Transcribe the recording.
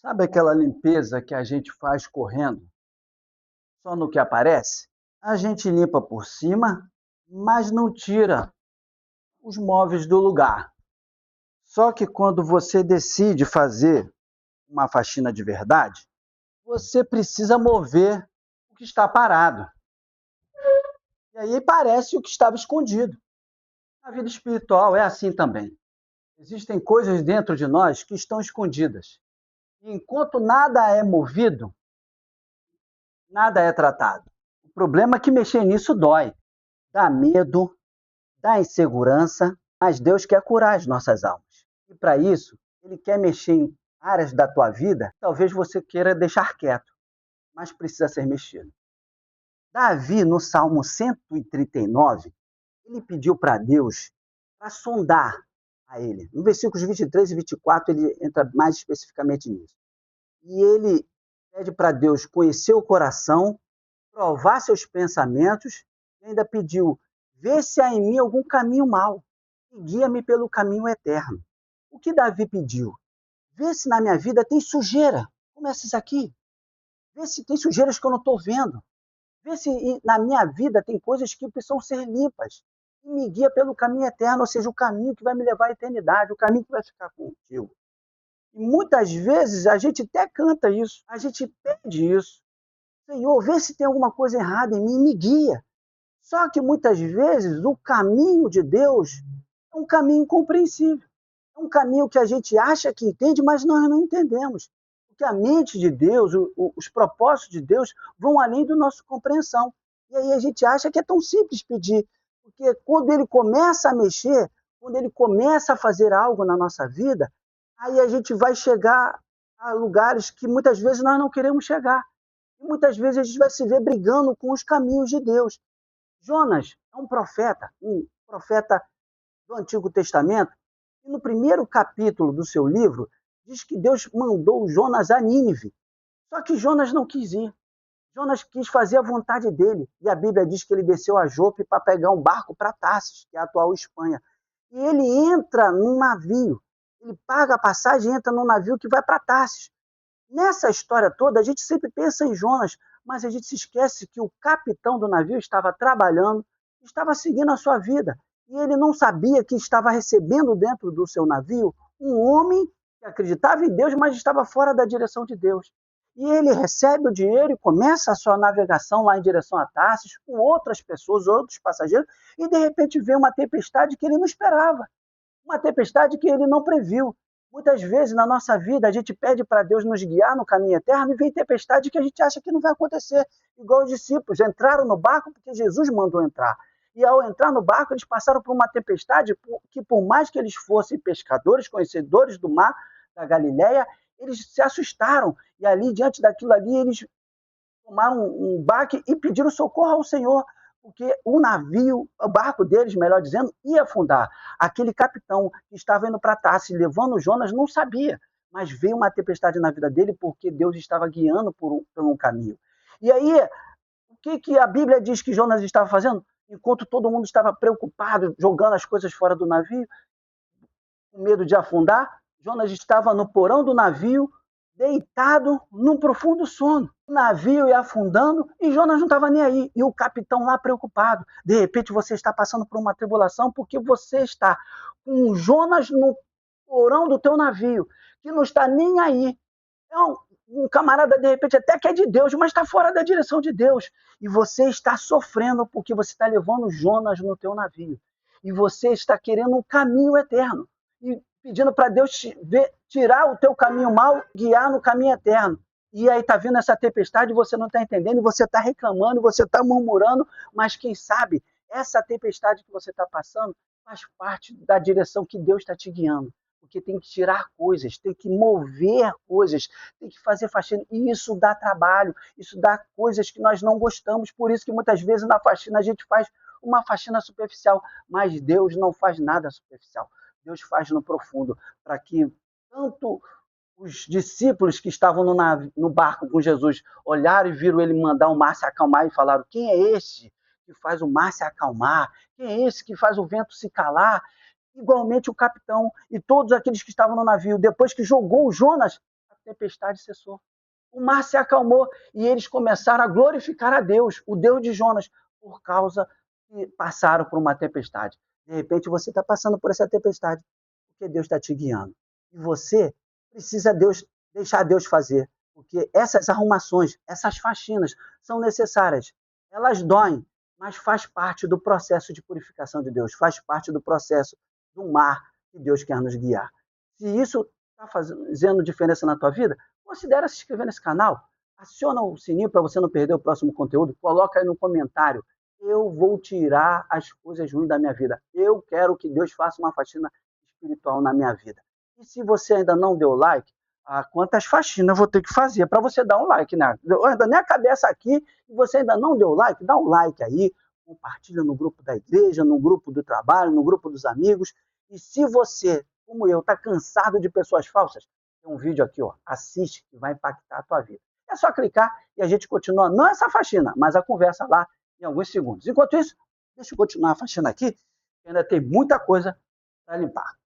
Sabe aquela limpeza que a gente faz correndo, só no que aparece? A gente limpa por cima, mas não tira os móveis do lugar. Só que quando você decide fazer uma faxina de verdade, você precisa mover o que está parado. E aí parece o que estava escondido. A vida espiritual é assim também. Existem coisas dentro de nós que estão escondidas. E enquanto nada é movido, nada é tratado. O problema é que mexer nisso dói. Dá medo, dá insegurança, mas Deus quer curar as nossas almas. E para isso, Ele quer mexer em áreas da tua vida, que talvez você queira deixar quieto, mas precisa ser mexido. Davi, no Salmo 139, ele pediu para Deus para sondar a ele. No versículos 23 e 24, ele entra mais especificamente nisso. E ele pede para Deus conhecer o coração, provar seus pensamentos, e ainda pediu: vê se há em mim algum caminho mau e guia-me pelo caminho eterno. O que Davi pediu? Vê se na minha vida tem sujeira. Começa isso aqui. Vê se tem sujeiras que eu não estou vendo. Vê se na minha vida tem coisas que precisam ser limpas. E me guia pelo caminho eterno, ou seja, o caminho que vai me levar à eternidade, o caminho que vai ficar contigo. E muitas vezes a gente até canta isso, a gente pede isso. Senhor, vê se tem alguma coisa errada em mim, me guia. Só que muitas vezes o caminho de Deus é um caminho incompreensível. É um caminho que a gente acha que entende, mas nós não entendemos. Porque a mente de Deus, os propósitos de Deus vão além da nossa compreensão. E aí a gente acha que é tão simples pedir. Porque quando ele começa a mexer, quando ele começa a fazer algo na nossa vida, aí a gente vai chegar a lugares que muitas vezes nós não queremos chegar. E muitas vezes a gente vai se ver brigando com os caminhos de Deus. Jonas é um profeta do Antigo Testamento, e no primeiro capítulo do seu livro, diz que Deus mandou Jonas a Nínive. Só que Jonas não quis ir. Jonas quis fazer a vontade dele. E a Bíblia diz que ele desceu a Jope para pegar um barco para Tarsis, que é a atual Espanha. E ele entra num navio. Ele paga a passagem e entra num navio que vai para Tarsis. Nessa história toda, a gente sempre pensa em Jonas, mas a gente se esquece que o capitão do navio estava trabalhando, estava seguindo a sua vida. E ele não sabia que estava recebendo dentro do seu navio um homem que acreditava em Deus, mas estava fora da direção de Deus. E ele recebe o dinheiro e começa a sua navegação lá em direção a Tarsis, com outras pessoas, outros passageiros, e de repente vê uma tempestade que ele não esperava, uma tempestade que ele não previu. Muitas vezes na nossa vida a gente pede para Deus nos guiar no caminho eterno e vem tempestade que a gente acha que não vai acontecer. Igual os discípulos entraram no barco porque Jesus mandou entrar. E ao entrar no barco, eles passaram por uma tempestade que, por mais que eles fossem pescadores, conhecedores do mar da Galileia, eles se assustaram. E ali, diante daquilo ali, eles tomaram um baque e pediram socorro ao Senhor, porque o navio, o barco deles, melhor dizendo, ia afundar. Aquele capitão que estava indo para Tarsis, levando Jonas, não sabia, mas veio uma tempestade na vida dele porque Deus estava guiando por um caminho. E aí, o que a Bíblia diz que Jonas estava fazendo? Enquanto todo mundo estava preocupado, jogando as coisas fora do navio, com medo de afundar, Jonas estava no porão do navio, deitado num profundo sono. O navio ia afundando e Jonas não estava nem aí. E o capitão lá preocupado. De repente você está passando por uma tribulação porque você está com Jonas no porão do teu navio, que não está nem aí. É um camarada, de repente, até que é de Deus, mas está fora da direção de Deus. E você está sofrendo porque você está levando Jonas no teu navio. E você está querendo um caminho eterno. E pedindo para Deus tirar o teu caminho mau, guiar no caminho eterno. E aí está vindo essa tempestade, você não está entendendo, e você está reclamando, você está murmurando, mas quem sabe essa tempestade que você está passando faz parte da direção que Deus está te guiando. Porque tem que tirar coisas, tem que mover coisas, tem que fazer faxina. E isso dá trabalho, isso dá coisas que nós não gostamos. Por isso que muitas vezes na faxina a gente faz uma faxina superficial, mas Deus não faz nada superficial. Deus faz no profundo, para que tanto os discípulos que estavam no barco com Jesus olharam e viram ele mandar o mar se acalmar e falaram: quem é esse que faz o mar se acalmar? Quem é esse que faz o vento se calar? Igualmente o capitão e todos aqueles que estavam no navio, depois que jogou o Jonas, tempestade cessou. O mar se acalmou e eles começaram a glorificar a Deus, o Deus de Jonas, por causa que passaram por uma tempestade. De repente você está passando por essa tempestade, porque Deus está te guiando. E você precisa deixar Deus fazer, porque essas arrumações, essas faxinas são necessárias. Elas doem, mas faz parte do processo de purificação de Deus, faz parte do processo do mar que Deus quer nos guiar. Se isso está fazendo diferença na tua vida, considere se inscrever nesse canal, aciona o sininho para você não perder o próximo conteúdo, coloca aí no comentário, eu vou tirar as coisas ruins da minha vida, eu quero que Deus faça uma faxina espiritual na minha vida. E se você ainda não deu like, quantas faxinas eu vou ter que fazer para você dar um like, né? Eu ainda nem a cabeça aqui e você ainda não deu like, dá um like aí, compartilha no grupo da igreja, no grupo do trabalho, no grupo dos amigos. E se você, como eu, está cansado de pessoas falsas, tem um vídeo aqui, ó, assiste que vai impactar a tua vida. É só clicar e a gente continua, não essa faxina, mas a conversa lá em alguns segundos. Enquanto isso, deixa eu continuar a faxina aqui, que ainda tem muita coisa para limpar.